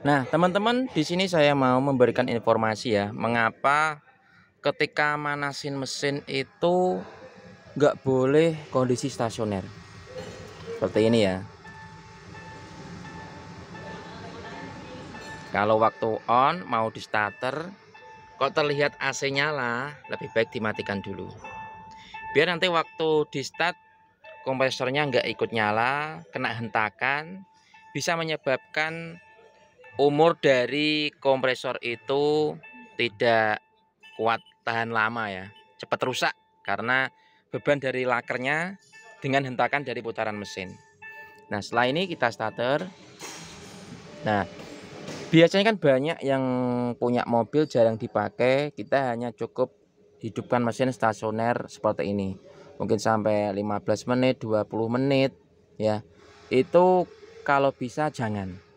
Nah, teman-teman, di sini saya mau memberikan informasi ya, mengapa ketika manasin mesin itu nggak boleh kondisi stasioner. Seperti ini ya. Kalau waktu on mau di starter, kok terlihat AC nyala, lebih baik dimatikan dulu. Biar nanti waktu di start kompresornya nggak ikut nyala, kena hentakan, bisa menyebabkan umur dari kompresor itu tidak kuat tahan lama ya, cepat rusak karena beban dari lakernya dengan hentakan dari putaran mesin. Nah, setelah ini kita starter. Nah, biasanya kan banyak yang punya mobil jarang dipakai, kita hanya cukup hidupkan mesin stasioner seperti ini. Mungkin sampai 15 menit, 20 menit ya. Itu kalau bisa jangan.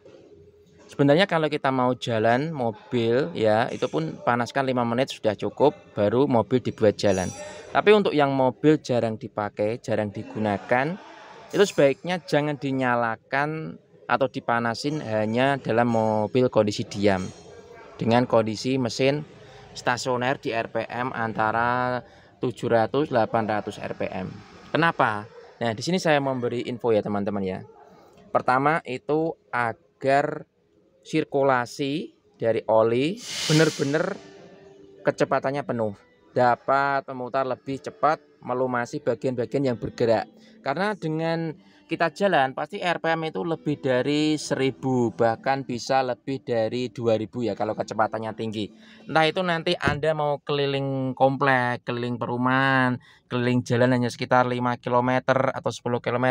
Sebenarnya kalau kita mau jalan mobil ya, itu pun panaskan 5 menit sudah cukup, baru mobil dibuat jalan. Tapi untuk yang mobil jarang dipakai, jarang digunakan, itu sebaiknya jangan dinyalakan atau dipanasin hanya dalam mobil kondisi diam. Dengan kondisi mesin stasioner di RPM antara 700-800 RPM. Kenapa? Nah, di sini saya memberi info ya teman-teman ya. Pertama itu agar sirkulasi dari oli benar-benar kecepatannya penuh, dapat memutar lebih cepat, melumasi bagian-bagian yang bergerak. Karena dengan kita jalan pasti RPM itu lebih dari 1000, bahkan bisa lebih dari 2000 ya kalau kecepatannya tinggi. Entah itu nanti Anda mau keliling komplek, keliling perumahan, keliling jalan hanya sekitar 5 km atau 10 km.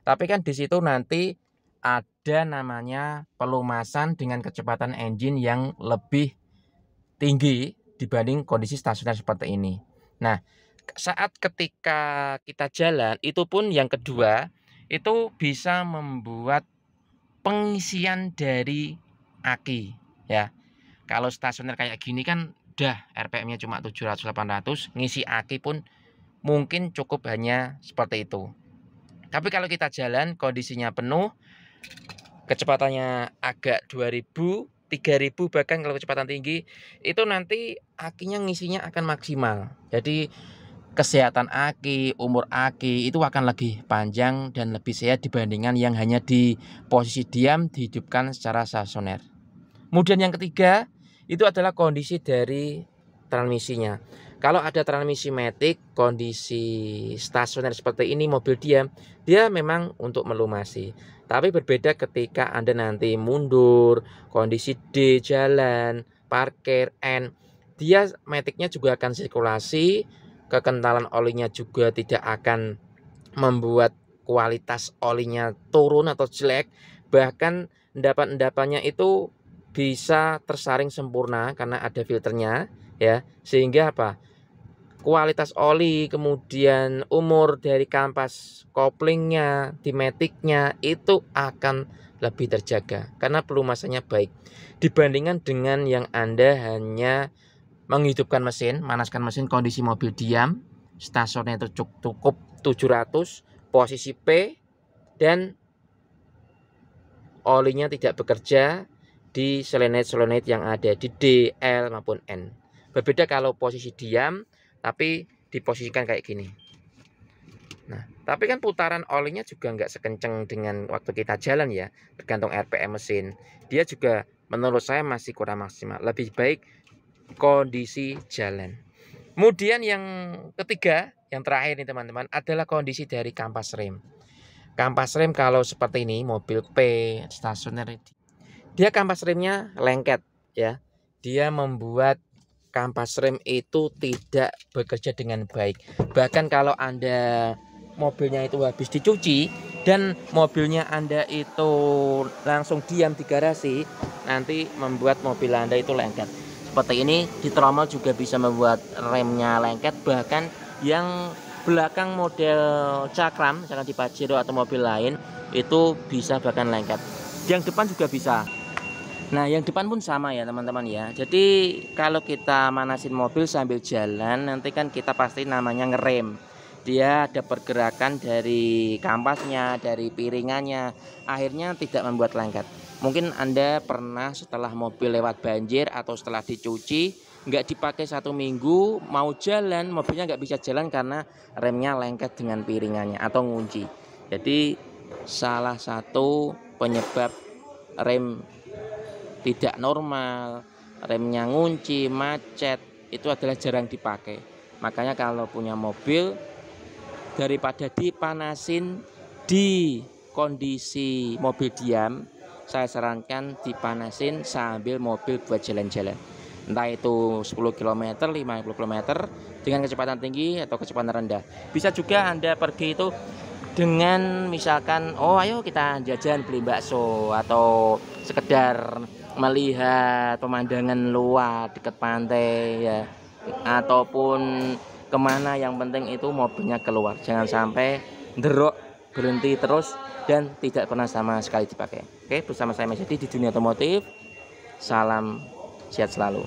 Tapi kan di situ nanti ada namanya pelumasan dengan kecepatan engine yang lebih tinggi dibanding kondisi stasioner seperti ini. Nah, saat ketika kita jalan itu pun yang kedua itu bisa membuat pengisian dari aki ya. Kalau stasioner kayak gini kan udah RPM-nya cuma 700-800, ngisi aki pun mungkin cukup hanya seperti itu. Tapi kalau kita jalan kondisinya penuh, kecepatannya agak 2000, 3000 bahkan kalau kecepatan tinggi, itu nanti akinya ngisinya akan maksimal. Jadi kesehatan aki, umur aki itu akan lebih panjang dan lebih sehat dibandingkan yang hanya di posisi diam dihidupkan secara stasioner. Kemudian yang ketiga itu adalah kondisi dari transmisinya. Kalau ada transmisi matic, kondisi stasioner seperti ini mobil diam, dia memang untuk melumasi. Tapi berbeda ketika Anda nanti mundur, kondisi D jalan, parkir, N, dia maticnya juga akan sirkulasi, kekentalan olinya juga tidak akan membuat kualitas olinya turun atau jelek, bahkan endapan-endapannya itu bisa tersaring sempurna karena ada filternya ya, sehingga apa? Kualitas oli, kemudian umur dari kampas koplingnya, di maticnya itu akan lebih terjaga karena pelumasannya baik dibandingkan dengan yang Anda hanya menghidupkan mesin, manaskan mesin kondisi mobil diam, stasioner itu cukup 700, posisi P, dan olinya tidak bekerja di solenoid yang ada di D, L maupun N. Berbeda kalau posisi diam tapi diposisikan kayak gini. Nah, tapi kan putaran olinya juga nggak sekencang dengan waktu kita jalan ya, tergantung RPM mesin. Dia juga menurut saya masih kurang maksimal. Lebih baik kondisi jalan. Kemudian yang ketiga, yang terakhir nih teman-teman, adalah kondisi dari kampas rem. Kampas rem kalau seperti ini, mobil P, stasioner, dia kampas remnya lengket ya. Dia membuat kampas rem itu tidak bekerja dengan baik. Bahkan kalau Anda mobilnya itu habis dicuci dan mobilnya Anda itu langsung diam di garasi, nanti membuat mobil Anda itu lengket. Seperti ini di tromol juga bisa membuat remnya lengket, bahkan yang belakang model Cakram, misalkan di Pajero atau mobil lain, itu bisa bahkan lengket. Yang depan juga bisa. Nah, yang depan pun sama ya teman-teman ya. Jadi kalau kita manasin mobil sambil jalan, nanti kan kita pasti namanya ngerem. Dia ada pergerakan dari kampasnya, dari piringannya, akhirnya tidak membuat lengket. Mungkin Anda pernah setelah mobil lewat banjir atau setelah dicuci, nggak dipakai 1 minggu, mau jalan, mobilnya nggak bisa jalan karena remnya lengket dengan piringannya atau ngunci. Jadi salah satu penyebab rem tidak normal, remnya ngunci, macet, itu adalah jarang dipakai. Makanya kalau punya mobil, daripada dipanasin di kondisi mobil diam, saya sarankan dipanasin sambil mobil buat jalan-jalan. Entah itu 10 km, 50 km dengan kecepatan tinggi atau kecepatan rendah. Bisa juga Anda pergi itu dengan misalkan, oh ayo kita jajan beli bakso, atau sekedar melihat pemandangan luar dekat pantai ya, ataupun kemana, yang penting itu mobilnya keluar, jangan sampai derok berhenti terus dan tidak pernah sama sekali dipakai. Oke, bersama saya Mas Yadi di dunia otomotif. Salam sehat selalu.